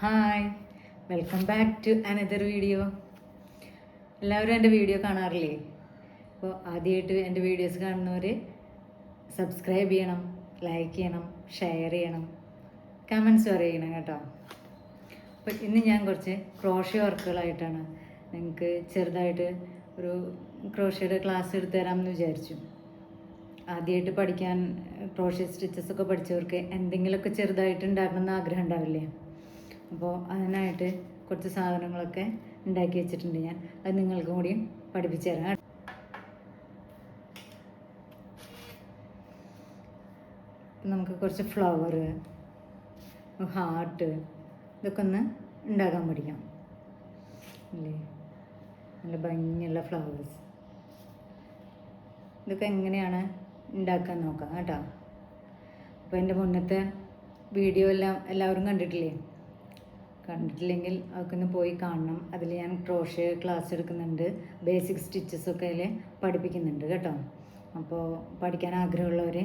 Hi, welcome back to another video. എല്ലാവരും എൻ്റെ video കാണാറില്ലേ? അപ്പോൾ ആദ്യമായിട്ട് എൻ്റെ വീഡിയോസ് കാണുന്നവർ സബ്സ്ക്രൈബ് ചെയ്യണം, ലൈക്ക് ചെയ്യണം, ഷെയർ ചെയ്യണം, കമൻസ് പറയണം കേട്ടോ. അപ്പോൾ ഇന്ന് ഞാൻ കുറച്ച് ക്രോഷ്യോ വർക്കുകളായിട്ടാണ് നിങ്ങൾക്ക് ചെറുതായിട്ട് ഒരു ക്രോഷ്യയുടെ ക്ലാസ് എടുത്തു തരാമെന്ന് വിചാരിച്ചു. ആദ്യമായിട്ട് പഠിക്കാൻ ക്രോഷ്യ സ്റ്റിച്ചസൊക്കെ പഠിച്ചവർക്ക് എന്തെങ്കിലുമൊക്കെ ചെറുതായിട്ട് ഉണ്ടാക്കണമെന്ന് ആഗ്രഹം ഉണ്ടാവില്ലേ? അപ്പോൾ അതിനായിട്ട് കുറച്ച് സാധനങ്ങളൊക്കെ ഉണ്ടാക്കി വെച്ചിട്ടുണ്ട്. ഞാൻ അത് നിങ്ങൾക്കും കൂടി പഠിപ്പിച്ചു തരാം. നമുക്ക് കുറച്ച് ഫ്ലവർ, ഹാർട്ട്, ഇതൊക്കെ ഒന്ന് ഉണ്ടാക്കാൻ പഠിക്കാം അല്ലേ? നല്ല ഭംഗിയുള്ള ഫ്ലവേഴ്സ്, ഇതൊക്കെ എങ്ങനെയാണ് ഉണ്ടാക്കാൻ നോക്കാം കേട്ടോ. അപ്പോൾ എൻ്റെ മുന്നത്തെ വീഡിയോ എല്ലാവരും കണ്ടിട്ടില്ലെങ്കിൽ അതൊക്കെ ഒന്ന് പോയി കാണണം. അതിൽ ഞാൻ ക്രോഷ്യ ക്ലാസ് എടുക്കുന്നുണ്ട്, ബേസിക് സ്റ്റിച്ചസൊക്കെ അതിൽ പഠിപ്പിക്കുന്നുണ്ട് കേട്ടോ. അപ്പോൾ പഠിക്കാൻ ആഗ്രഹമുള്ളവർ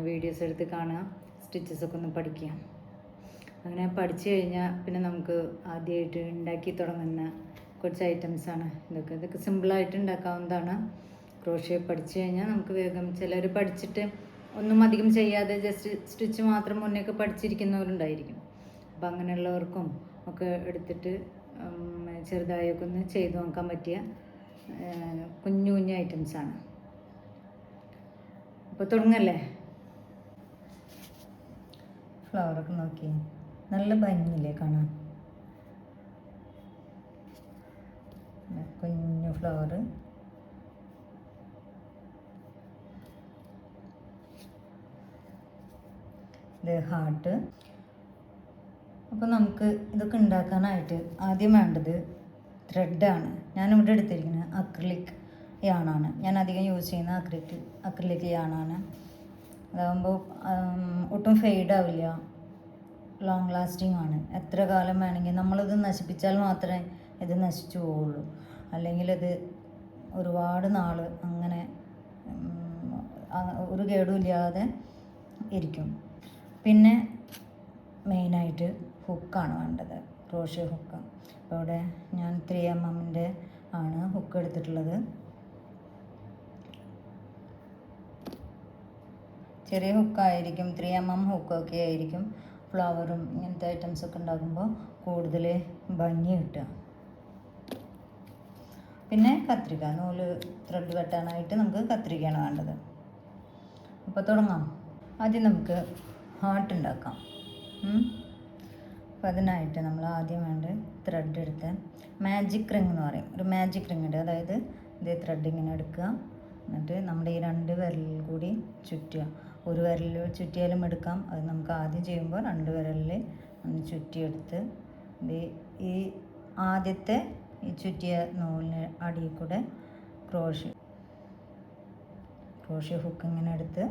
വീഡിയോസ് എടുത്ത് കാണുക, സ്റ്റിച്ചസൊക്കെ ഒന്ന് പഠിക്കുക. അങ്ങനെ പഠിച്ചു കഴിഞ്ഞാൽ പിന്നെ നമുക്ക് ആദ്യമായിട്ട് ഉണ്ടാക്കി തുടങ്ങുന്ന കുറച്ച് ഐറ്റംസാണ് ഇതൊക്കെ സിമ്പിളായിട്ട് ഉണ്ടാക്കാവുന്നതാണ്. ക്രോഷ്യ പഠിച്ചു കഴിഞ്ഞാൽ നമുക്ക് വേഗം, ചിലർ പഠിച്ചിട്ട് ഒന്നും അധികം ചെയ്യാതെ ജസ്റ്റ് സ്റ്റിച്ച് മാത്രം മുന്നേയൊക്കെ പഠിച്ചിരിക്കുന്നവരുണ്ടായിരിക്കും. അപ്പോൾ അങ്ങനെയുള്ളവർക്കും ഒക്കെ എടുത്തിട്ട് ചെറുതായൊക്കെ ഒന്ന് ചെയ്തു നോക്കാൻ പറ്റിയ കുഞ്ഞു കുഞ്ഞു ഐറ്റംസാണ്. അപ്പോൾ തുടങ്ങല്ലേ? ഫ്ലവറൊക്കെ നോക്കി നല്ല ഭംഗിയില്ലേ കാണാൻ? കുഞ്ഞു ഫ്ലവർ, ഇത് ഹാർട്ട്. അപ്പോൾ നമുക്ക് ഇതൊക്കെ ഉണ്ടാക്കാനായിട്ട് ആദ്യം വേണ്ടത് ത്രെഡാണ്. ഞാനിവിടെ എടുത്തിരിക്കുന്നത് അക്രിലിക് യാണാണ്. ഞാൻ അധികം യൂസ് ചെയ്യുന്ന അക്രിലിക് യാണാണ്. അതാകുമ്പോൾ ഒട്ടും ഫെയ്ഡ് ആവില്ല, ലോങ് ലാസ്റ്റിംഗ് ആണ്. എത്ര കാലം വേണമെങ്കിൽ, നമ്മളിത് നശിപ്പിച്ചാൽ മാത്രമേ ഇത് നശിച്ചു പോവുള്ളൂ. അല്ലെങ്കിൽ ഇത് ഒരുപാട് നാൾ അങ്ങനെ ഒരു കേടുമില്ലാതെ ഇരിക്കും. പിന്നെ മെയിനായിട്ട് ഹുക്കാണ് വേണ്ടത്, ക്രോഷ്യ ഹുക്ക്. അപ്പോൾ ഇവിടെ ഞാൻ 3mm ആണ് ഹുക്ക് എടുത്തിട്ടുള്ളത്. ചെറിയ ഹുക്കായിരിക്കും, 3mm ഹുക്കൊക്കെ ആയിരിക്കും ഫ്ലവറും ഇങ്ങനത്തെ ഐറ്റംസൊക്കെ ഉണ്ടാക്കുമ്പോൾ കൂടുതൽ ഭംഗി കിട്ടുക. പിന്നെ കത്രിക, നൂല് ത്രെഡ് വെട്ടാനായിട്ട് നമുക്ക് കത്രികയാണ് വേണ്ടത്. അപ്പോൾ തുടങ്ങാം. ആദ്യം നമുക്ക് ഹാർട്ട് ഉണ്ടാക്കാം. അപ്പോൾ അതിനായിട്ട് നമ്മൾ ആദ്യം വേണ്ട ത്രെഡ് എടുത്ത്, മാജിക് റിങ് എന്ന് പറയും, ഒരു മാജിക് റിങ് ഉണ്ട്. അതായത് ഇതേ ത്രെഡ് ഇങ്ങനെ എടുക്കുക, എന്നിട്ട് നമ്മുടെ ഈ 2 വിരലിൽ കൂടി ചുറ്റുക. ഒരു വിരലിൽ ചുറ്റിയാലും എടുക്കാം, അത് നമുക്ക് ആദ്യം ചെയ്യുമ്പോൾ 2 വിരലിൽ ഒന്ന് ചുറ്റിയെടുത്ത് ഈ ആദ്യത്തെ ഈ ചുറ്റിയ നൂലിന് അടിയിൽ കൂടെ ക്രോഷ്യ ഹുക്ക് ഇങ്ങനെ എടുത്ത്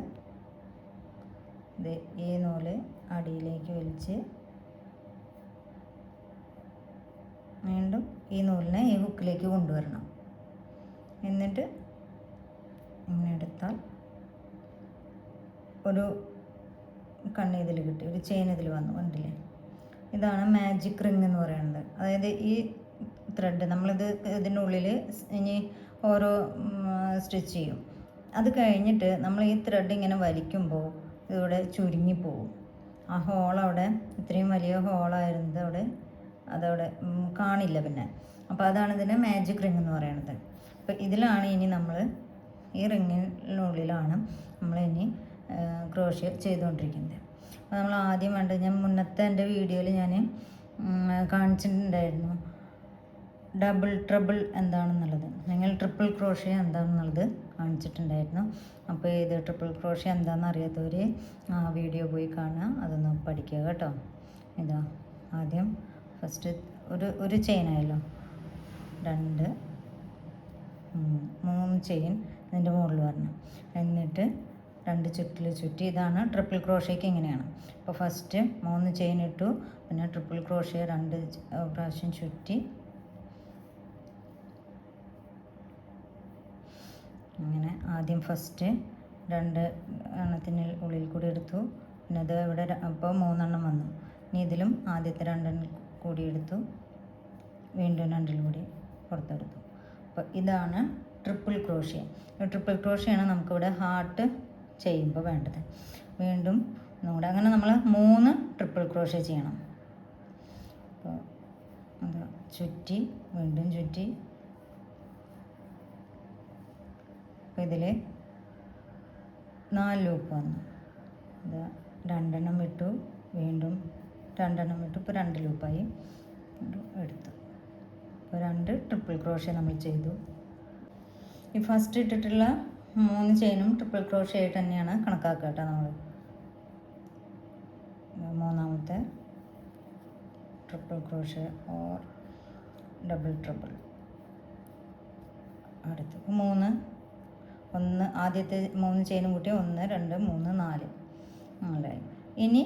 ഈ നൂല് അടിയിലേക്ക് വലിച്ച് വീണ്ടും ഈ നൂലിനെ ഈ ഹുക്കിലേക്ക് കൊണ്ടുവരണം. എന്നിട്ട് ഇങ്ങനെ എടുത്താൽ ഒരു കണ്ണി ഇതിൽ കിട്ടി, ഒരു ചെയിൻ ഇതിൽ വന്നു, കണ്ടില്ലേ? ഇതാണ് മാജിക് റിങ് എന്ന് പറയുന്നത്. അതായത് ഈ ത്രെഡ് നമ്മളിത് ഇതിനുള്ളിൽ ഇനി ഓരോ സ്റ്റിച്ച് ചെയ്യും. അത് കഴിഞ്ഞിട്ട് നമ്മൾ ഈ ത്രെഡ് ഇങ്ങനെ വലിക്കുമ്പോൾ ഇതിവിടെ ചുരുങ്ങിപ്പോവും. ആ ഹോളവിടെ, ഇത്രയും വലിയ ഹോളായിരുന്നത് അതവിടെ കാണില്ല പിന്നെ. അപ്പോൾ അതാണ് ഇതിൻ്റെ മാജിക് റിങ് എന്ന് പറയുന്നത്. അപ്പോൾ ഇതിലാണ് ഇനി നമ്മൾ, ഈ റിങ്ങിനുള്ളിലാണ് നമ്മൾ ഇനി ക്രോഷ്യ ചെയ്തുകൊണ്ടിരിക്കുന്നത്. അപ്പോൾ നമ്മൾ ആദ്യം വേണ്ടത്, ഞാൻ മുന്നത്തെ എൻ്റെ വീഡിയോയിൽ ഞാൻ കാണിച്ചിട്ടുണ്ടായിരുന്നു ഡബിൾ ട്രിപ്പിൾ എന്താണെന്നുള്ളത്, നിങ്ങൾ ട്രിപ്പിൾ ക്രോഷ്യ എന്താണെന്നുള്ളത് കാണിച്ചിട്ടുണ്ടായിരുന്നു. അപ്പോൾ ഇത് ട്രിപ്പിൾ ക്രോഷ്യ എന്താണെന്ന് അറിയാത്തവർ ആ വീഡിയോ പോയി കാണുക, അതൊന്ന് പഠിക്കുക കേട്ടോ. ഇതാ ആദ്യം ഫസ്റ്റ് ഒരു ചെയിനായല്ലോ, 2 3 ചെയിൻ ഇതിൻ്റെ മുകളിൽ വരണം. എന്നിട്ട് 2 ചുറ്റിൽ ചുറ്റി, ഇതാണ് ട്രിപ്പിൾ ക്രോഷ്യക്ക് ഇങ്ങനെയാണ്. അപ്പോൾ ഫസ്റ്റ് 3 ചെയിൻ ഇട്ടു, പിന്നെ ട്രിപ്പിൾ ക്രോഷ്യ 2 പ്രാവശ്യം ചുറ്റി, അങ്ങനെ ആദ്യം ഫസ്റ്റ് 2 എണ്ണത്തിന് ഉള്ളിൽ കൂടി എടുത്തു, പിന്നെ അത് ഇവിടെ അപ്പോൾ 3 എണ്ണം വന്നു. ഇനി ഇതിലും ആദ്യത്തെ 2 കൂടിയെടുത്തു, വീണ്ടും രണ്ടിൽ കൂടി പുറത്തെടുത്തു. അപ്പോൾ ഇതാണ് ട്രിപ്പിൾ ക്രോഷ്യ. ട്രിപ്പിൾ ക്രോഷ്യയാണ് നമുക്കിവിടെ ഹാർട്ട് ചെയ്യുമ്പോൾ വേണ്ടത്. വീണ്ടും ഒന്നുകൂടെ അങ്ങനെ നമ്മൾ 3 ട്രിപ്പിൾ ക്രോഷ്യ ചെയ്യണം. അപ്പോൾ അത് ചുറ്റി, വീണ്ടും ചുറ്റി. അപ്പോൾ ഇതിൽ 4 ലൂപ്പ് വന്നു. ഇത് 2 എണ്ണം വിട്ടു, വീണ്ടും 2 എണ്ണം വിട്ടു, ഇപ്പോൾ 2 ലൂപ്പായി എടുത്തു. ഇപ്പോൾ 2 ട്രിപ്പിൾ ക്രോഷ്യ നമ്മൾ ചെയ്തു. ഈ ഫസ്റ്റ് ഇട്ടിട്ടുള്ള 3 ചെയിനും ട്രിപ്പിൾ ക്രോഷ്യ ആയിട്ട് തന്നെയാണ് കണക്കാക്കുക കേട്ടോ. നമ്മൾ മൂന്നാമത്തെ triple crochet or double triple അടുത്ത് 1 ആദ്യത്തെ 3 ചെയിനും കൂട്ടി 1 2 3 4 അങ്ങനെ. ഇനി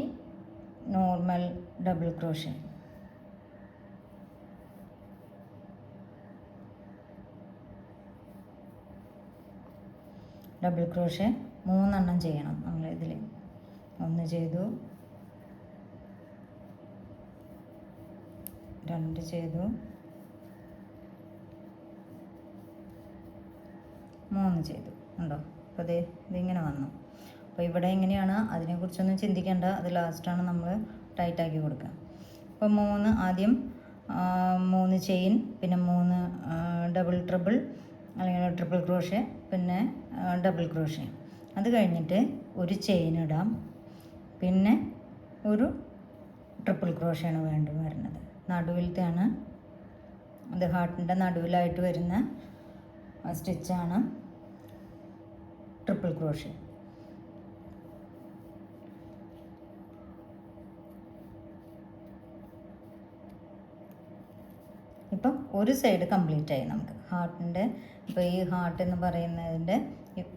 normal double crochet. Double crochet 3 എണ്ണം ചെയ്യണം നമ്മൾ ഇതിൽ. 1 ചെയ്തു, 2 ചെയ്തു, 3 ചെയ്തു. ഉണ്ടോ? അപ്പോൾ ഇതിങ്ങനെ വന്നു. അപ്പോൾ ഇവിടെ എങ്ങനെയാണ് അതിനെക്കുറിച്ചൊന്നും ചിന്തിക്കേണ്ട, അത് ലാസ്റ്റാണ് നമ്മൾ ടൈറ്റാക്കി കൊടുക്കുക. അപ്പോൾ 3 ആദ്യം 3 ചെയിൻ, പിന്നെ 3 ഡബിൾ ട്രിപ്പിൾ അല്ലെങ്കിൽ ട്രിപ്പിൾ ക്രോഷ്യ, പിന്നെ ഡബിൾ ക്രോഷ്യ. അത് കഴിഞ്ഞിട്ട് ഒരു ചെയിൻ ഇടാം, പിന്നെ ഒരു ട്രിപ്പിൾ ക്രോഷ്യാണ് വരുന്നത്. നടുവിലത്തെയാണ് അത്, ഹാർട്ടിൻ്റെ നടുവിലായിട്ട് വരുന്ന സ്റ്റിച്ചാണ് ട്രിപ്പിൾ ക്രോഷ്യ. ഇപ്പം ഒരു സൈഡ് കംപ്ലീറ്റ് ആയി നമുക്ക് ഹാർട്ടിൻ്റെ. ഇപ്പോൾ ഈ ഹാർട്ട് എന്ന് പറയുന്നതിൻ്റെ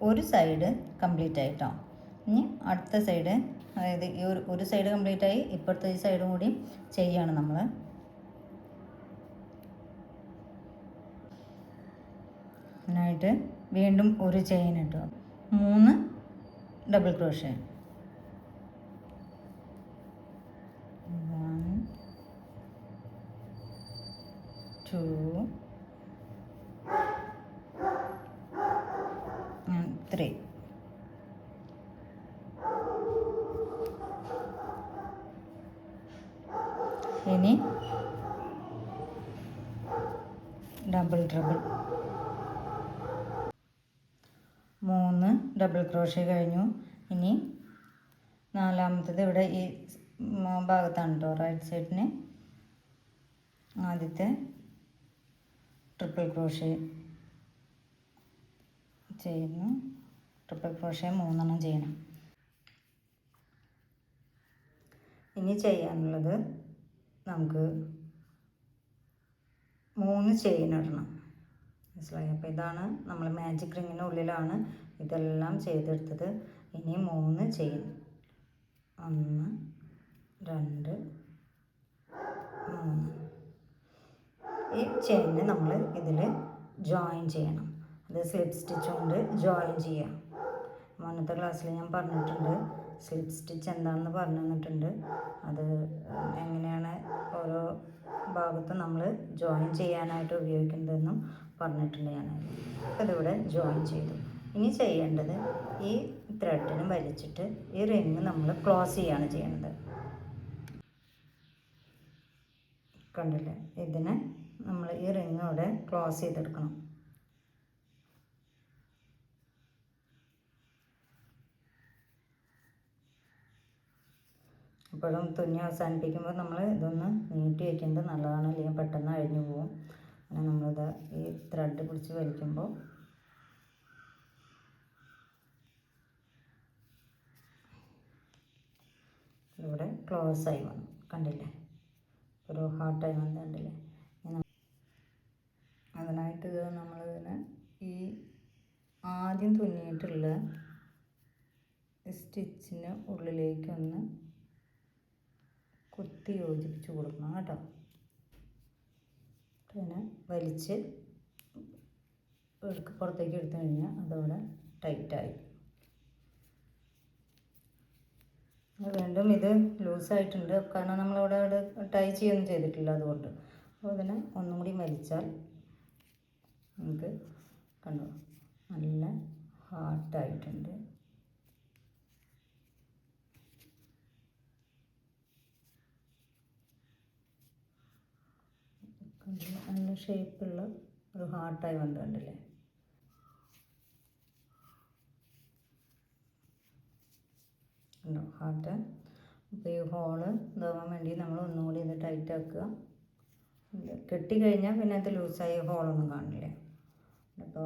ഒരു സൈഡ് കംപ്ലീറ്റ് ആയിട്ടോ. ഇനി അടുത്ത സൈഡ്, അതായത് ഈ ഒരു സൈഡ് കംപ്ലീറ്റ് ആയി, ഇപ്പോഴത്തെ ഈ സൈഡും കൂടി ചെയ്യാണ് നമ്മൾ. അതിനായിട്ട് വീണ്ടും ഒരു ചെയിൻ ഇട്ടു, 3 ഡബിൾ ക്രോഷ്യ. 1 2 and 3. ഇനി ഡബിൾ ട്രിപ്പിൾ. 3 ഡബിൾ ക്രോഷ്യ കഴിഞ്ഞു. ഇനി നാലാമത്തത് ഇവിടെ ഈ ഭാഗത്താണ് കേട്ടോ, റൈറ്റ് സൈഡിന്. ആദ്യത്തെ ട്രിപ്പിൾ ക്രോഷ്യ ചെയ്യുന്നു. ട്രിപ്പിൾ ക്രോഷ്യ 3 എണ്ണം ചെയ്യണം. ഇനി ചെയ്യാനുള്ളത് നമുക്ക് 3 ചെയിൻ ഇടണം. മനസ്സിലായി? അപ്പോൾ ഇതാണ് നമ്മൾ മാജിക് റിങ്ങിൻ്റെ ഉള്ളിലാണ് ഇതെല്ലാം ചെയ്തെടുത്തത്. ഇനി 3 ചെയിൻ, 1 2 3. ഈ ചെയിന് നമ്മൾ ഇതിൽ ജോയിൻ ചെയ്യണം. അത് സ്ലിപ്പ് സ്റ്റിച്ച് കൊണ്ട് ജോയിൻ ചെയ്യാം. മുന്നത്തെ ക്ലാസ്സിൽ ഞാൻ പറഞ്ഞിട്ടുണ്ട്, സ്ലിപ്പ് സ്റ്റിച്ച് എന്താണെന്ന് പറഞ്ഞു തന്നിട്ടുണ്ട്. അത് എങ്ങനെയാണ് ഓരോ ഭാഗത്തും നമ്മൾ ജോയിൻ ചെയ്യാനായിട്ട് ഉപയോഗിക്കുന്നതെന്നും പറഞ്ഞിട്ടുണ്ട് ഞാൻ. അപ്പോൾ ഇതിവിടെ ജോയിൻ ചെയ്തു. ഇനി ചെയ്യേണ്ടത് ഈ ത്രെഡിന് വലിച്ചിട്ട് ഈ റിങ് നമ്മൾ ക്ലോസ് ചെയ്യാണ് ചെയ്യുന്നത്. കണ്ടില്ലേ? ഇതിനെ നമ്മൾ ഈ റിങ് അവിടെ ക്ലോസ് ചെയ്തെടുക്കണം. അപ്പോഴും തുന്നി അവസാനിപ്പിക്കുമ്പോൾ നമ്മൾ ഇതൊന്ന് നീട്ടി വയ്ക്കുന്നത് നല്ലതാണ്, അല്ലെങ്കിൽ പെട്ടെന്ന് അഴിഞ്ഞു പോകും. അങ്ങനെ നമ്മളിത് ഈ ത്രെഡ് പിടിച്ച് വലിക്കുമ്പോൾ ഇവിടെ ക്ലോസ് ആയി വന്നു. കണ്ടില്ലേ? ഒരു ഹാർട്ടായി വന്നു. കണ്ടില്ലേ? അതിനായിട്ട് ഇത് നമ്മളിതിനെ ഈ ആദ്യം തുന്നിയിട്ടുള്ള സ്റ്റിച്ചിന് ഉള്ളിലേക്കൊന്ന് കുത്തി യോജിപ്പിച്ച് കൊടുക്കണം കേട്ടോ. പിന്നെ വലിച്ച് പുറത്തേക്ക് എടുത്തു കഴിഞ്ഞാൽ അതവിടെ ടൈറ്റായി. വീണ്ടും ഇത് ലൂസായിട്ടുണ്ട്, കാരണം നമ്മളവിടെ ടൈ ചെയ്യൊന്നും ചെയ്തിട്ടില്ല, അതുകൊണ്ട്. അപ്പോൾ അതിനെ ഒന്നും കൂടി വലിച്ചാൽ നമുക്ക് കണ്ടോ നല്ല ഹാർട്ടായിട്ടുണ്ട്. നല്ല ഷേപ്പുള്ള ഒരു ഹാർട്ടായി വന്നിട്ടുണ്ടല്ലേ. ഉണ്ടോ ഹാർട്ട്? അപ്പോൾ ഈ ഹോള് ഇതാവാൻ വേണ്ടി നമ്മൾ ഒന്നുകൂടി ഇത് ടൈറ്റ് ആക്കുക. കെട്ടിക്കഴിഞ്ഞാൽ പിന്നെ അത് ലൂസായി ഹോളൊന്നും കാണില്ല. അപ്പോൾ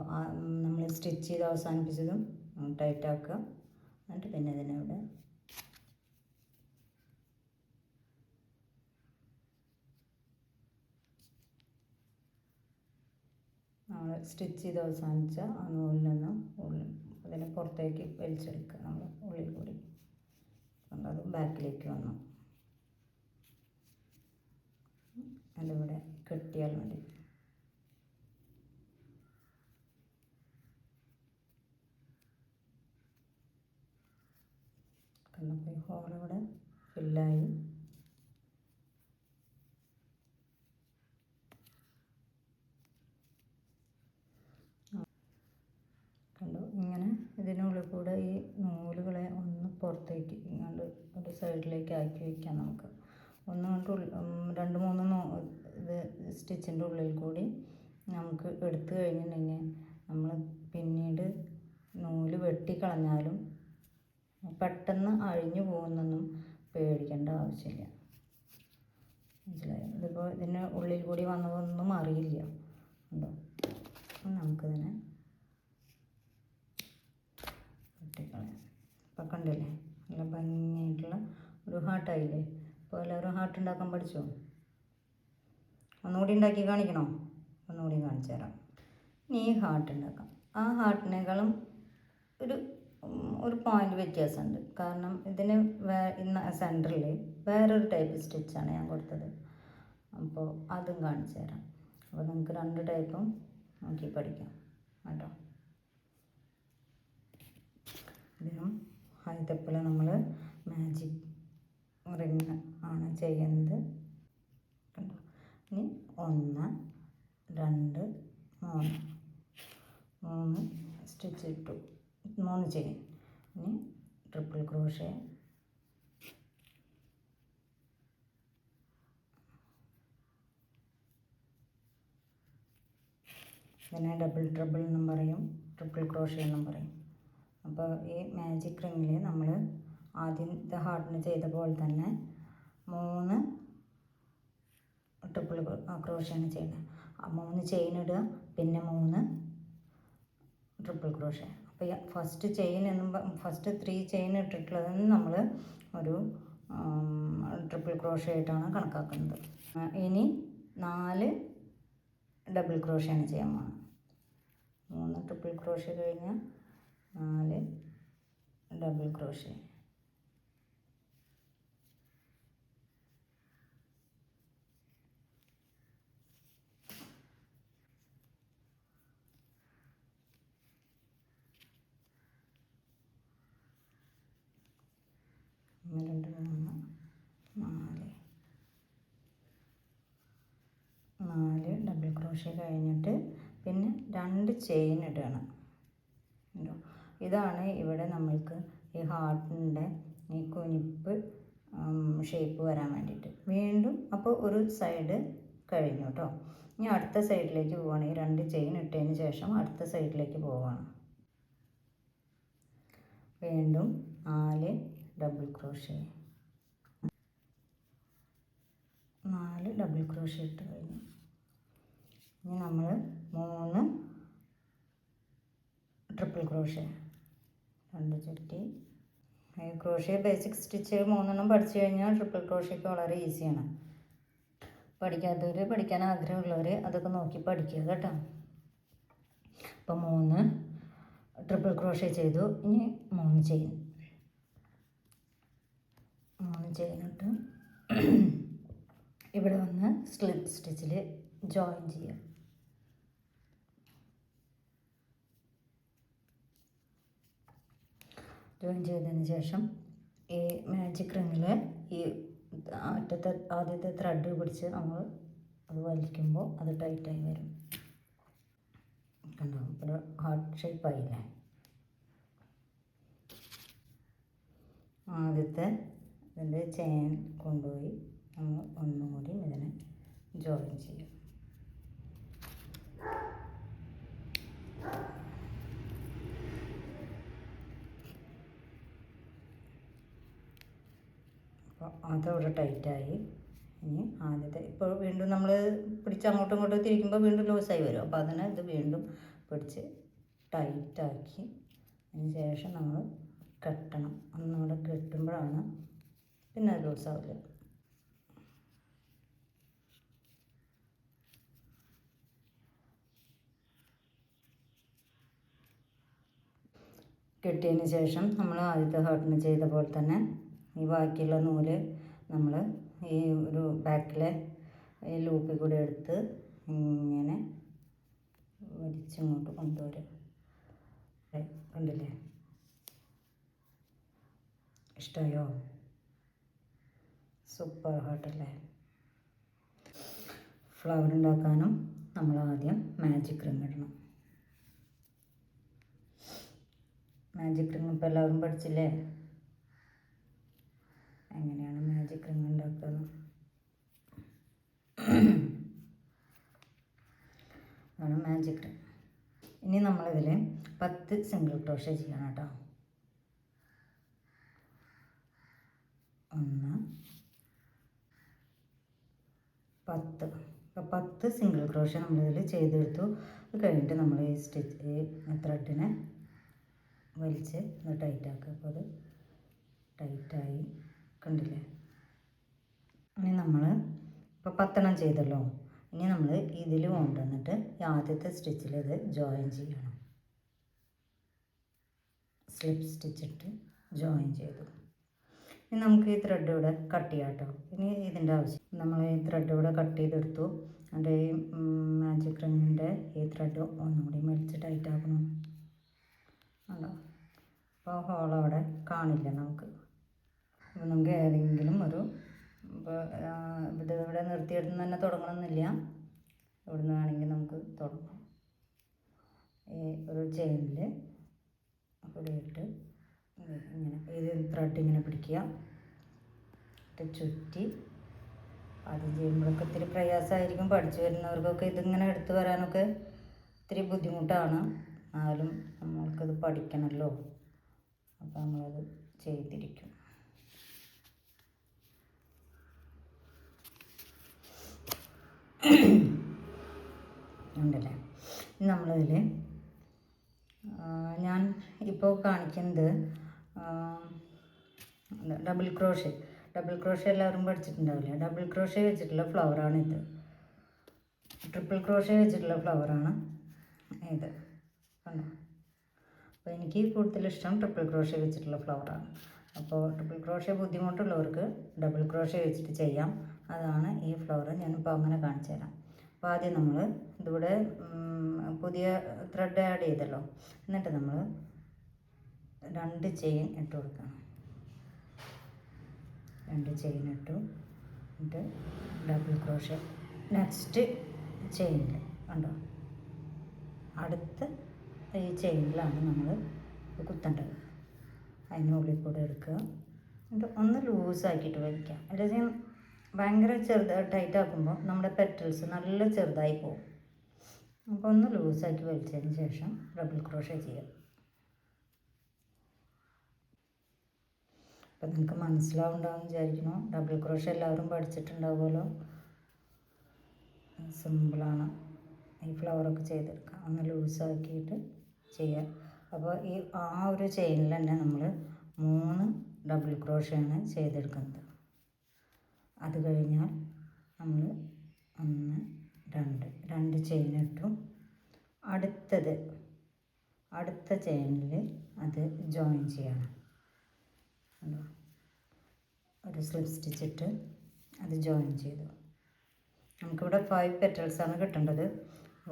നമ്മൾ സ്റ്റിച്ച് ചെയ്ത് അവസാനിപ്പിച്ചതും ടൈറ്റ് ആക്കുക. എന്നിട്ട് പിന്നെ ഇതിനവിടെ നമ്മൾ സ്റ്റിച്ച് ചെയ്ത് അവസാനിച്ച ആ നൂലിൽ നിന്നും അതിനെ പുറത്തേക്ക് വലിച്ചെടുക്കുക നമ്മൾ ഉള്ളിൽ കൂടി. അത് ബാക്കിലേക്ക് വന്നു. അതിവിടെ കെട്ടിയാൽ മതി. കണ്ടപ്പോൾ ഹോളിവിടെ ഫില്ലായി. കണ്ടോ, ഇങ്ങനെ ഇതിനുള്ളിൽ കൂടെ ഈ നൂലുകളെ ഒന്ന് പുറത്തേക്ക് ഇങ്ങോട്ട് ഒരു സൈഡിലേക്ക് ആക്കി വയ്ക്കാം. നമുക്ക് ഒന്നുകൊണ്ട് 2-3 ഇത് സ്റ്റിച്ചിൻ്റെ ഉള്ളിൽ കൂടി നമുക്ക് എടുത്തു കഴിഞ്ഞിട്ടുണ്ടെങ്കിൽ നമ്മൾ പിന്നീട് നൂല് വെട്ടിക്കളഞ്ഞാലും പെട്ടെന്ന് അഴിഞ്ഞു പോകുന്നൊന്നും പേടിക്കേണ്ട ആവശ്യമില്ല. മനസ്സിലായോ? ഇതിപ്പോൾ ഇതിന് ഉള്ളിൽ കൂടി വന്നതൊന്നും അറിയില്ല. ഉണ്ടോ? നമുക്കിതിനെ വെട്ടിക്കളയാം. ഇപ്പം കണ്ടില്ലേ, നല്ല ഭംഗിയായിട്ടുള്ള ഒരു ഹാർട്ടായില്ലേ. ഇപ്പോൾ എല്ലാവരും ഹാർട്ട് ഉണ്ടാക്കാൻ പഠിച്ചോ? ഒന്നുകൂടി ഉണ്ടാക്കി കാണിക്കണോ? ഒന്നുകൂടി കാണിച്ചു തരാം. ഇനി ഈ ഹാർട്ട് ഉണ്ടാക്കാം. ആ ഹാർട്ടിനേക്കാളും ഒരു പോയിൻ്റ് വ്യത്യാസമുണ്ട്. കാരണം ഇതിന് സെൻറ്ററിൽ വേറൊരു ടൈപ്പ് സ്റ്റിച്ചാണ് ഞാൻ കൊടുത്തത്. അപ്പോൾ അതും കാണിച്ചു തരാം. അപ്പോൾ നമുക്ക് 2 ടൈപ്പും നോക്കി പഠിക്കാം കേട്ടോ. ഇതിനും ആദ്യത്തെപ്പോലെ നമ്മൾ മാജിക് റിങ് ആണ് ചെയ്യുന്നത്. കണ്ടോ? ഇനി 1, 2, 3 സ്റ്റിച്ച് ഇട്ടു. 3 ചെയിൻ. ഇനി ട്രിപ്പിൾ ക്രോഷേ, ഇതിനെ ഡബിൾ ട്രിപ്പിൾ എന്നും പറയും, ട്രിപ്പിൾ ക്രോഷേ എന്നും പറയും. അപ്പോൾ ഈ മാജിക് റിങ്ങിൽ നമ്മൾ ആദ്യത്തെ ഹാർട്ടിന് ചെയ്ത പോലെ തന്നെ 3 ട്രിപ്പിൾ ക്രോഷയാണ് ചെയ്യുന്നത്. 3 ചെയിൻ ഇടുക, പിന്നെ 3 ട്രിപ്പിൾ ക്രോഷേ. അപ്പോൾ ഫസ്റ്റ് 3 ചെയിൻ ഇട്ടിട്ടുള്ളതെന്ന് നമ്മൾ ഒരു ട്രിപ്പിൾ ക്രോഷേ ആയിട്ടാണ് കണക്കാക്കുന്നത്. ഇനി 4 ഡബിൾ ക്രോഷയാണ് ചെയ്യാൻ പോകുന്നത്. 3 ട്രിപ്പിൾ ക്രോഷേ കഴിഞ്ഞാൽ 4 ഡബിൾ ക്രോഷേ. ഒന്ന്, 2, 3, 4 ഡബിൾ ക്രോഷേ കഴിഞ്ഞിട്ട് പിന്നെ 2 ചെയിൻ ഇടണം. ഇതാണ് ഇവിടെ നമ്മൾക്ക് ഈ ഹാർട്ടിൻ്റെ ഈ കുനിപ്പ് ഷേപ്പ് വരാൻ വേണ്ടിയിട്ട്. വീണ്ടും അപ്പോൾ ഒരു സൈഡ് കഴിഞ്ഞു കേട്ടോ. ഇനി അടുത്ത സൈഡിലേക്ക് പോവുകയാണ്. ഈ 2 ചെയിൻ ഇട്ടതിന് ശേഷം അടുത്ത സൈഡിലേക്ക് പോവുകയാണ്. വീണ്ടും 4 ഡബിൾ ക്രോഷേ, 4 ഡബിൾ ക്രോഷേ ഇട്ട് കഴിഞ്ഞു. ഇനി നമ്മൾ 3 ട്രിപ്പിൾ ക്രോഷേ, 2 ചുറ്റി. ക്രോഷേ ബേസിക് സ്റ്റിച്ച് 3 പഠിച്ചു കഴിഞ്ഞാൽ ട്രിപ്പിൾ ക്രോഷയ്ക്ക് വളരെ ഈസിയാണ്. പഠിക്കാത്തവർ, പഠിക്കാൻ ആഗ്രഹമുള്ളവർ അതൊക്കെ നോക്കി പഠിക്കുക കേട്ടോ. അപ്പോൾ 3 ട്രിപ്പിൾ ക്രോഷേ ചെയ്തു. ഇനി 3 ചെയിൻ ഇട്ട് ഇവിടെ വന്ന് സ്ലിപ്പ് സ്റ്റിച്ചിൽ ജോയിൻ ചെയ്യാം. ജോയിൻ ചെയ്തതിന് ശേഷം ഈ മാജിക് റിങ്ങിൽ ഈ ആദ്യത്തെ ത്രെഡ് പിടിച്ച് നമ്മൾ അത് വലിക്കുമ്പോൾ അത് ടൈറ്റായി വരും. കണ്ടോ, ഒരു ഹാർട്ട് ഷേപ്പായില്ലേ. ആദ്യത്തെ ഇതിൻ്റെ ചെയിൻ കൊണ്ടുപോയി നമ്മൾ ഒന്നും കൂടി ഇതിനെ ജോയിൻ ചെയ്യും. അപ്പോൾ അതവിടെ ടൈറ്റായി. ഇനി ആദ്യത്തെ ഇപ്പോൾ വീണ്ടും നമ്മൾ പിടിച്ച് അങ്ങോട്ടും ഇങ്ങോട്ടും തിരിക്കുമ്പോൾ വീണ്ടും ലൂസായി വരും. അപ്പോൾ അതിനെ ഇത് വീണ്ടും പിടിച്ച് ടൈറ്റാക്കി അതിന് ശേഷം നമ്മൾ കെട്ടണം. ഒന്നുകൂടെ കെട്ടുമ്പോഴാണ് പിന്നെ അത് ലൂസാവില്ല. കെട്ടിയതിന് ശേഷം നമ്മൾ ആദ്യത്തെ ഹാർട്ടിന് ചെയ്ത പോലെ തന്നെ ഈ ബാക്കിയുള്ള നൂല് നമ്മൾ ഈ ഒരു ബാക്കിലെ ഈ ലൂപ്പിൽ കൂടെ എടുത്ത് ഇങ്ങനെ വലിച്ചിങ്ങോട്ട് കൊണ്ടുവരും. കണ്ടില്ലേ, ഇഷ്ടമായോ? സൂപ്പർ ഹാർട്ടല്ലേ. ഫ്ലവർ ഉണ്ടാക്കാനും നമ്മൾ ആദ്യം മാജിക് റിങ് ഇടണം. മാജിക് റിങ് ഇപ്പോൾ എല്ലാവരും പഠിച്ചില്ലേ, എങ്ങനെയാണ് മാജിക് റിങ് ഉണ്ടാക്കുന്നത്? അതാണ് മാജിക് റിങ്. ഇനി നമ്മളിതിൽ 10 സിംഗിൾ ക്രോഷേ ചെയ്യണം കേട്ടോ. 1 10. അപ്പോൾ 10 സിംഗിൾ ക്രോഷേ നമ്മളിതിൽ ചെയ്തെടുത്തു. അത് കഴിഞ്ഞിട്ട് നമ്മൾ ഈ ത്രെഡിനെ വലിച്ച് ഒന്ന് ടൈറ്റാക്കുക. അപ്പോൾ അത് ടൈറ്റായി, കണ്ടില്ലേ. ഇനി നമ്മൾ ഇപ്പോൾ 10 ചെയ്തല്ലോ. ഇനി നമ്മൾ ഇതിൽ കൊണ്ടുവന്നിട്ട് ആദ്യത്തെ സ്റ്റിച്ചിൽ ഇത് ജോയിൻ ചെയ്യണം. സ്ലിപ്പ് സ്റ്റിച്ചിട്ട് ജോയിൻ ചെയ്തു. ഇനി നമുക്ക് ഈ ത്രെഡ് ഇവിടെ കട്ട് ചെയ്യാം കേട്ടോ. ഇനി ഇതിൻ്റെ ആവശ്യം, നമ്മൾ ഈ ത്രെഡ് ഇവിടെ കട്ട് ചെയ്തെടുത്തു. അതിൻ്റെ ഈ മാജിക് റിങ്ങിൻ്റെ ഈ ത്രെഡ് ഒന്നുകൂടി വലിച്ച് ടൈറ്റാക്കണം. ഉണ്ടോ, അപ്പോൾ ഹോൾ അവിടെ കാണില്ല നമുക്ക്. അപ്പോൾ നമുക്ക് ഏതെങ്കിലും ഒരു ഇവിടെ നിർത്തിയെടുത്ത് തന്നെ തുടങ്ങണമെന്നില്ല, ഇവിടുന്ന് വേണമെങ്കിൽ നമുക്ക് തുടങ്ങാം. ഈ ഒരു ചെയിനിൽ കൂടെ ഇട്ട് ഇങ്ങനെ ഇത് ത്രെഡ് ഇങ്ങനെ പിടിക്കുക, ചുറ്റി. ആദ്യം ചെയ്യുമ്പോഴൊക്കെ ഇത്തിരി പ്രയാസമായിരിക്കും. പഠിച്ചു വരുന്നവർക്കൊക്കെ ഇതിങ്ങനെ എടുത്തു വരാനൊക്കെ ഇത്തിരി ബുദ്ധിമുട്ടാണ്. എന്നാലും നമ്മൾക്കത് പഠിക്കണമല്ലോ, അപ്പോൾ നമ്മളത് ചെയ്തിരിക്കും. ഉണ്ടല്ലേ. നമ്മളതിൽ ഞാൻ ഇപ്പോൾ കാണിക്കുന്നത് ഡബിൾ ക്രോഷേ എല്ലാവരും പഠിച്ചിട്ടുണ്ടാവില്ല. ഡബിൾ ക്രോഷേ വെച്ചിട്ടുള്ള ഫ്ലവറാണിത്. ട്രിപ്പിൾ ക്രോഷേ വെച്ചിട്ടുള്ള ഫ്ലവറാണ് ഇത്. കണ്ടോ, അപ്പോൾ എനിക്ക് കൂടുതലിഷ്ടം ട്രിപ്പിൾ ക്രോഷേ വെച്ചിട്ടുള്ള ഫ്ലവറാണ്. അപ്പോൾ ട്രിപ്പിൾ ക്രോഷേ ബുദ്ധിമുട്ടുള്ളവർക്ക് ഡബിൾ ക്രോഷേ വെച്ചിട്ട് ചെയ്യാം. അതാണ് ഈ ഫ്ലവർ ഞാനിപ്പോൾ അങ്ങനെ കാണിച്ചു തരാം. അപ്പോൾ ആദ്യം നമ്മൾ ഇതിവിടെ പുതിയ ത്രെഡ് ആഡ് ചെയ്തല്ലോ. എന്നിട്ട് നമ്മൾ 2 ചെയിൻ ഇട്ട് കൊടുക്കണം. 2 ചെയിൻ ഇട്ടു. എന്നിട്ട് ഡബിൾ ക്രോഷേ നെക്സ്റ്റ് ചെയിനിൽ കണ്ടോ, അടുത്ത ഈ ചെയിനിലാണ് നമ്മൾ കുത്തേണ്ടത്. അതിനുള്ളിൽ കൂടെ എടുക്കുക. എന്നിട്ട് ഒന്ന് ലൂസാക്കിയിട്ട് വലിക്കുക. അല്ലെങ്കിൽ ഭയങ്കര ടൈറ്റ് ആക്കുമ്പോൾ നമ്മുടെ പെറ്റൽസ് നല്ല ചെറുതായി പോകും. അപ്പോൾ ഒന്ന് ലൂസാക്കി വലിച്ചതിന് ശേഷം ഡബിൾ ക്രോഷേ ചെയ്യാം. അപ്പോൾ നിങ്ങൾക്ക് മനസ്സിലാവുണ്ടാവുമെന്ന് വിചാരിക്കുന്നു. ഡബിൾ ക്രോഷേ എല്ലാവരും പഠിച്ചിട്ടുണ്ടാവുമല്ലോ. സിമ്പിളാണ്. ഈ ഫ്ലവറൊക്കെ ചെയ്തെടുക്കാം. ഒന്ന് ലൂസാക്കിയിട്ട് ചെയ്യാം. അപ്പോൾ ഈ ഒരു ചെയിനിൽ തന്നെ നമ്മൾ 3 ഡബിൾ ക്രോഷയാണ് ചെയ്തെടുക്കുന്നത്. അത് കഴിഞ്ഞാൽ നമ്മൾ 1 2 ചെയിൻ ഇട്ടു. അടുത്ത ചെയിനിൽ അത് ജോയിൻ ചെയ്യണം. ഒരു സ്ലിപ്പ് സ്റ്റിച്ചിട്ട് അത് ജോയിൻ ചെയ്തു. നമുക്കിവിടെ 5 പെറ്റൽസാണ് കിട്ടേണ്ടത്.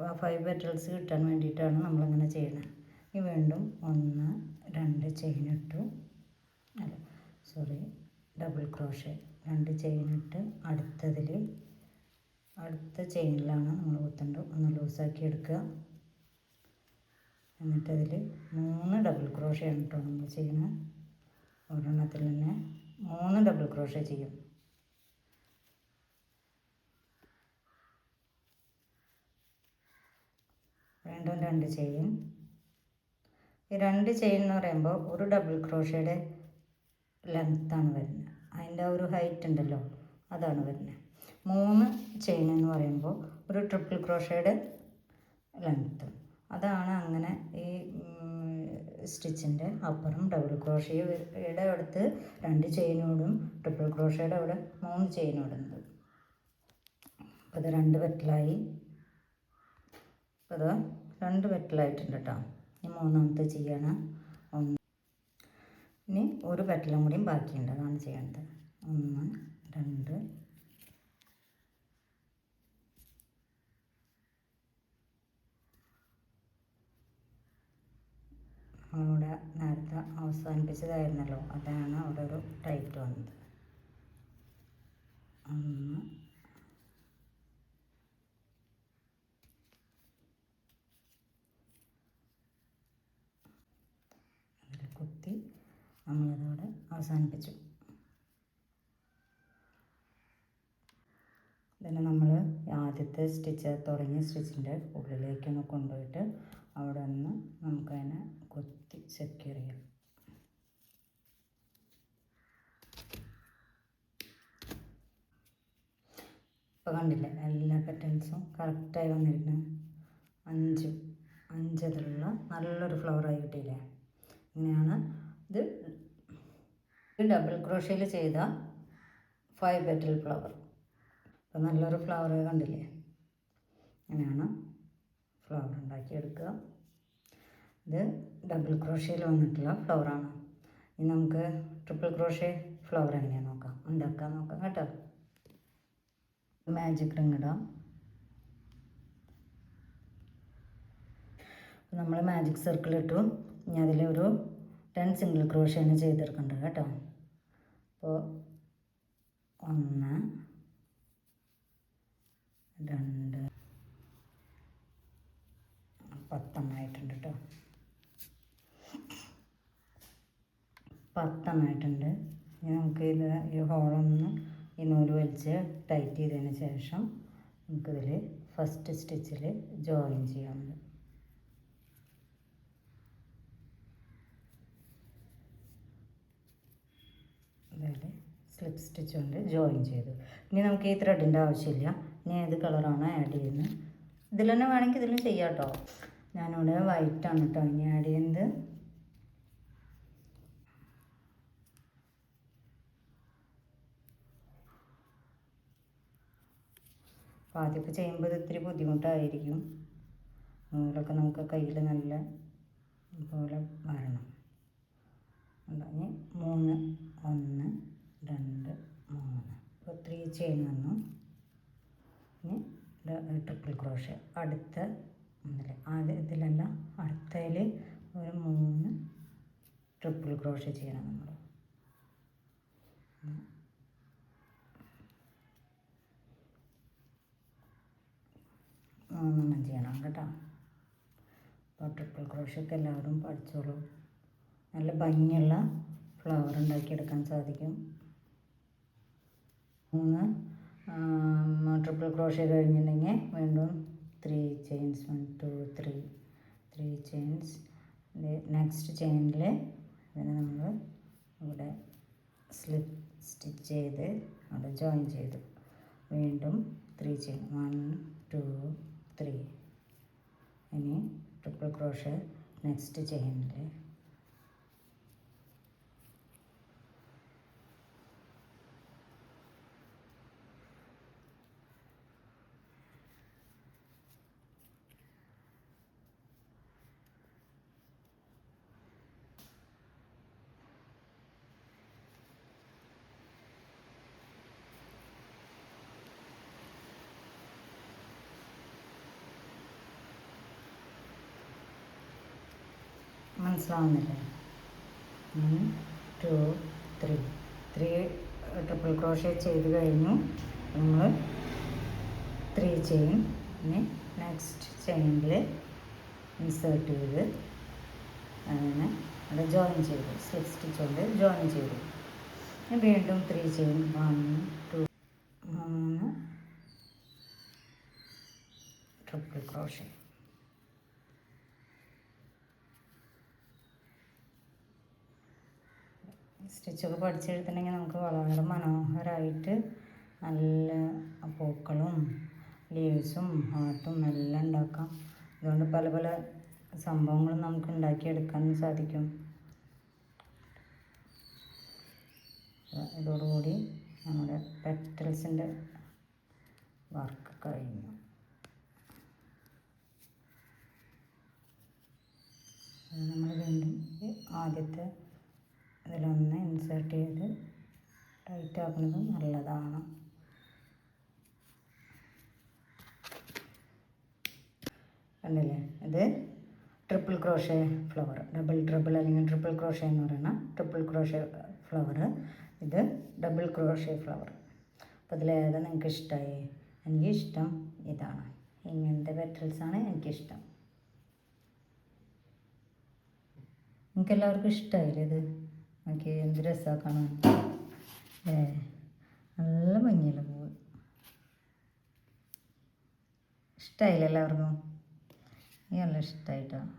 ആ 5 പെറ്റൽസ് കിട്ടാൻ വേണ്ടിയിട്ടാണ് നമ്മളിങ്ങനെ ചെയ്യുന്നത്. ഇനി വീണ്ടും 1 2 ചെയിൻ ഇട്ടു. അല്ല സോറി ഡബിൾ ക്രോഷേ 2 ചെയിനിട്ട് അടുത്ത ചെയിനിലാണ് നമ്മൾ കുത്തേണ്ടത്. ഒന്ന് ലൂസാക്കി എടുക്കുക. എന്നിട്ടതിൽ 3 ഡബിൾ ക്രോഷേ ആണ് കേട്ടോ നമ്മൾ ചെയ്യുന്നത്. ഒരെണ്ണത്തിൽ തന്നെ 3 ഡബിൾ ക്രോഷേ ചെയ്യും. വീണ്ടും 2 ചെയിൻ. ഈ 2 ചെയിൻ എന്ന് പറയുമ്പോൾ ഒരു ഡബിൾ ക്രോഷയുടെ ലെങ്ത്താണ് വരുന്നത്. അതിൻ്റെ ഒരു ഹൈറ്റ് ഉണ്ടല്ലോ, അതാണ് വരുന്നത്. 3 ചെയിൻ എന്ന് പറയുമ്പോൾ ഒരു ട്രിപ്പിൾ ക്രോഷയുടെ ലെങ്ത്ത്. അതാണ് അങ്ങനെ ഈ സ്റ്റിച്ചിൻ്റെ അപ്പുറം ഡബിൾ ക്രോഷയുടെ അടുത്ത് 2 ചെയിനോടും ട്രിപ്പിൾ ക്രോഷയുടെ അവിടെ 3 ചെയിനോടുണ്ട്. അപ്പോൾ ഇത് 2 പെറ്റലായി. അപ്പോൾ ഇത് 2 പെറ്റലായിട്ടുണ്ട് കേട്ടോ. ഇനി 3ാമത്തെ ചെയ്യണം. ഇനി ഒരു പെറ്റലും കൂടിയും ബാക്കിയുണ്ട്, അതാണ് ചെയ്യേണ്ടത്. 1 2 നമ്മളിവിടെ നേരത്തെ അവസാനിപ്പിച്ചതായിരുന്നല്ലോ, അതാണ് അവിടെ ഒരു ടൈറ്റ് വന്നത്. 1 അതിൽ കുത്തി നമ്മളതവിടെ അവസാനിപ്പിച്ചു. പിന്നെ നമ്മൾ ആദ്യത്തെ സ്റ്റിച്ച് തുടങ്ങിയ സ്റ്റിച്ചിൻ്റെ ഉള്ളിലേക്കൊന്ന് കൊണ്ടുപോയിട്ട് അവിടെ നിന്ന് നമുക്കതിനെ കുത്തി സെക്യൂർ ചെയ്യാം. ഇപ്പോൾ കണ്ടില്ലേ, എല്ലാ പാറ്റേൺസും കറക്റ്റായി വന്നിരിക്കുന്നു. 5 ഇതിലുള്ള നല്ലൊരു ഫ്ലവറായി കിട്ടിയില്ലേ. ഇങ്ങനെയാണ് ഇത്. ഡബിൾ ക്രോഷയിൽ ചെയ്ത 5 പെറ്റൽ ഫ്ലവർ. അപ്പോൾ നല്ലൊരു ഫ്ലവർ കണ്ടില്ലേ. ഇങ്ങനെയാണ് ഫ്ലവർ ഉണ്ടാക്കിയെടുക്കുക. ഇത് ഡബിൾ ക്രോഷയിൽ വന്നിട്ടുള്ള ഫ്ലവറാണ്. ഇനി നമുക്ക് ട്രിപ്പിൾ ക്രോഷേ ഫ്ലവർ എങ്ങനെയാണ് ഉണ്ടാക്കാൻ നോക്കാം കേട്ടോ. മാജിക് റിങ് ഇടാം. നമ്മൾ മാജിക് സർക്കിൾ ഇട്ടു. ഇനി അതിലൊരു 10 സിംഗിൾ ക്രോഷയാണ് ചെയ്തെടുക്കേണ്ടത് കേട്ടോ. അപ്പോൾ 1 2 10 കേട്ടോ. 10 ഇനി നമുക്ക് ഈ ഹോളൊന്ന് ഈ നൂല് വലിച്ച് ടൈറ്റ് ചെയ്തതിന് ശേഷം നമുക്കിതിൽ ഫസ്റ്റ് സ്റ്റിച്ചിൽ ജോയിൻ ചെയ്യാറുണ്ട്. അതായത് സ്ലിപ്പ് സ്റ്റിച്ച് കൊണ്ട് ജോയിൻ ചെയ്തു. ഇനി നമുക്ക് ഈ ത്രെഡിൻ്റെ ആവശ്യമില്ല. ഇനി ഏത് കളറാണോ ആഡ് ചെയ്യുന്നത് ഇതിൽ തന്നെ വേണമെങ്കിൽ ഇതിലും ചെയ്യാം കേട്ടോ. ഞാനിവിടെ വൈറ്റാണ് കേട്ടോ ഇനി ആഡ് ചെയ്യുന്നത്. അപ്പോൾ ആദ്യമൊക്കെ ചെയ്യുമ്പോൾ ഇത് ഇത്തിരി ബുദ്ധിമുട്ടായിരിക്കും. നൂലൊക്കെ നമുക്ക് കയ്യിൽ നല്ല പോലെ വരണം. ഇനി 3 1 2 3 ഇപ്പോൾ 3 ചെയിൻ വന്നു. ഇനി ട്രിപ്പിൾ ക്രോഷേ അടുത്ത ഇതിലല്ല അടുത്തതിൽ ഒരു 3 ട്രിപ്പിൾ ക്രോഷേ ചെയ്യണം നമ്മൾ. 3 ചെയ്യണം കേട്ടോ. അപ്പോൾ ട്രിപ്പിൾ ക്രോഷൊക്കെ എല്ലാവരും പഠിച്ചോളൂ. നല്ല ഭംഗിയുള്ള ഫ്ലവർ ഉണ്ടാക്കിയെടുക്കാൻ സാധിക്കും. 3 ട്രിപ്പിൾ ക്രോഷേ കഴിഞ്ഞിട്ടുണ്ടെങ്കിൽ വീണ്ടും 3 ചെയിൻസ് 1 2 3 ചെയിൻസ്. നെക്സ്റ്റ് ചെയിനിൽ ഇതിനെ നമ്മൾ ഇവിടെ സ്ലിപ്പ് സ്റ്റിച്ച് ചെയ്ത് അവിടെ ജോയിൻ ചെയ്തു. വീണ്ടും 3 ചെയിൻ 1 2 3. ഇനി ട്രിപ്പിൾ ക്രോഷേ നെക്സ്റ്റ് ചെയിനിൽ മനസ്സിലാവുന്നില്ലേ. 1 2 3 3 ട്രിപ്പിൾ ക്രോഷേ ചെയ്ത് കഴിഞ്ഞു. നമ്മൾ 3 ചെയിൻ ഇനി നെക്സ്റ്റ് ചെയിനിൽ ഇൻസേർട്ട് ചെയ്ത് അങ്ങനെ അവിടെ ജോയിൻ ചെയ്തു, സ്ലിപ്പ് സ്റ്റിച്ച് കൊണ്ട് ജോയിൻ ചെയ്തു. വീണ്ടും 3 ചെയിൻ 1 2 3 ട്രിപ്പിൾ ക്രോഷേ. സ്റ്റിച്ചൊക്കെ പഠിച്ചെടുത്തിട്ടുണ്ടെങ്കിൽ നമുക്ക് വളരെ മനോഹരമായിട്ട് നല്ല പൂക്കളും ലീവ്സും ഹാർട്ടും എല്ലാം ഉണ്ടാക്കാം. അതുകൊണ്ട് പല പല സംഭവങ്ങളും നമുക്ക് ഉണ്ടാക്കിയെടുക്കാൻ സാധിക്കും. ഇതോടുകൂടി നമ്മുടെ പെറ്റൽസിൻ്റെ വർക്ക് കഴിഞ്ഞു. നമ്മൾ വീണ്ടും ആദ്യത്തെ ഇതിലൊന്ന് ഇൻസേർട്ട് ചെയ്ത് ടൈറ്റ് ആക്കുന്നത് നല്ലതാണ്. കണ്ടില്ലേ, ഇത് triple crochet flower, double triple അല്ലെങ്കിൽ ട്രിപ്പിൾ ക്രോഷേ എന്ന് പറയുന്ന ട്രിപ്പിൾ ക്രോഷേ ഫ്ലവർ, ഇത് ഡബിൾ ക്രോഷേ ഫ്ലവർ. അപ്പോൾ ഇതിലേതാ നിങ്ങൾക്ക് ഇഷ്ടമായി? എനിക്കിഷ്ടം ഇതാണ്, ഇങ്ങനത്തെ പെറ്റൽസാണ് എനിക്കിഷ്ടം. നിങ്ങൾക്ക് എല്ലാവർക്കും ഇഷ്ടമായില്ലേ ഇത്? നോക്കി എന്ത് രസമാണ് കാണാൻ, നല്ല ഭംഗിയുള്ള പൂവ്. ഇഷ്ടമായില്ല എല്ലാവർക്കും? ഈ നല്ല ഇഷ്ടമായിട്ടാണ്.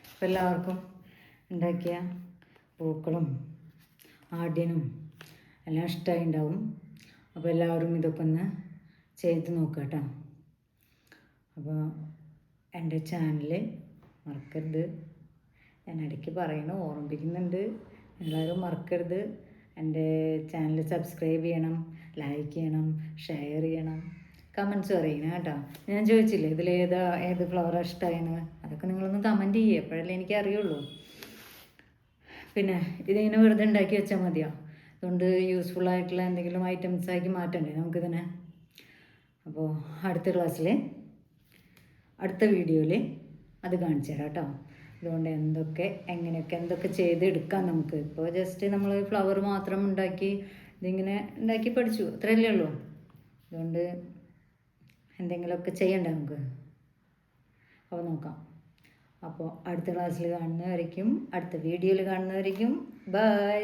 അപ്പോൾ എല്ലാവർക്കും ഉണ്ടാക്കിയ പൂക്കളും ആദ്യനും എല്ലാം ഇഷ്ടമായി ഉണ്ടാവും. അപ്പോൾ എല്ലാവരും ഇതൊക്കെ ഒന്ന് ചെയ്ത് നോക്കുക കേട്ടോ. അപ്പോൾ എൻ്റെ ചാനൽ മറക്കരുത്, ഞാൻ ഇടയ്ക്ക് പറയണം, ഓർമ്മിപ്പിക്കുന്നുണ്ട്, എല്ലാവരും മറക്കരുത്. എൻ്റെ ചാനൽ സബ്സ്ക്രൈബ് ചെയ്യണം, ലൈക്ക് ചെയ്യണം, ഷെയർ ചെയ്യണം, കമൻസ് പറയണം കേട്ടോ. ഞാൻ ചോദിച്ചില്ലേ ഏത് ഫ്ലവർ ഇഷ്ടമായെന്ന്, അതൊക്കെ നിങ്ങളൊന്ന് കമൻറ്റ് ചെയ്യുക, എപ്പോഴല്ലേ എനിക്ക് അറിയുള്ളൂ. പിന്നെ ഇതിങ്ങനെ വെറുതെ ഉണ്ടാക്കി വെച്ചാൽ മതിയോ? അതുകൊണ്ട് യൂസ്ഫുള്ളായിട്ടുള്ള എന്തെങ്കിലും ഐറ്റംസ് ആക്കി മാറ്റണ്ടേ നമുക്കിതിനെ. അപ്പോൾ അടുത്ത ക്ലാസ്സിൽ അടുത്ത വീഡിയോയിൽ അത് കാണിച്ചു തരാം കേട്ടോ. അതുകൊണ്ട് എന്തൊക്കെ ചെയ്തെടുക്കാം നമുക്ക്. ഇപ്പോൾ ജസ്റ്റ് നമ്മൾ ഫ്ലവർ മാത്രം ഉണ്ടാക്കി ഇതിങ്ങനെ ഉണ്ടാക്കി പഠിച്ചു, അത്രയല്ലേ ഉള്ളൂ. അതുകൊണ്ട് എന്തെങ്കിലുമൊക്കെ ചെയ്യണ്ടേ നമുക്ക്. അപ്പോൾ നോക്കാം. അപ്പോൾ അടുത്ത ക്ലാസ്സിൽ കാണുന്നവരേക്കും, അടുത്ത വീഡിയോയിൽ കാണുന്നവരേക്കും ബൈ.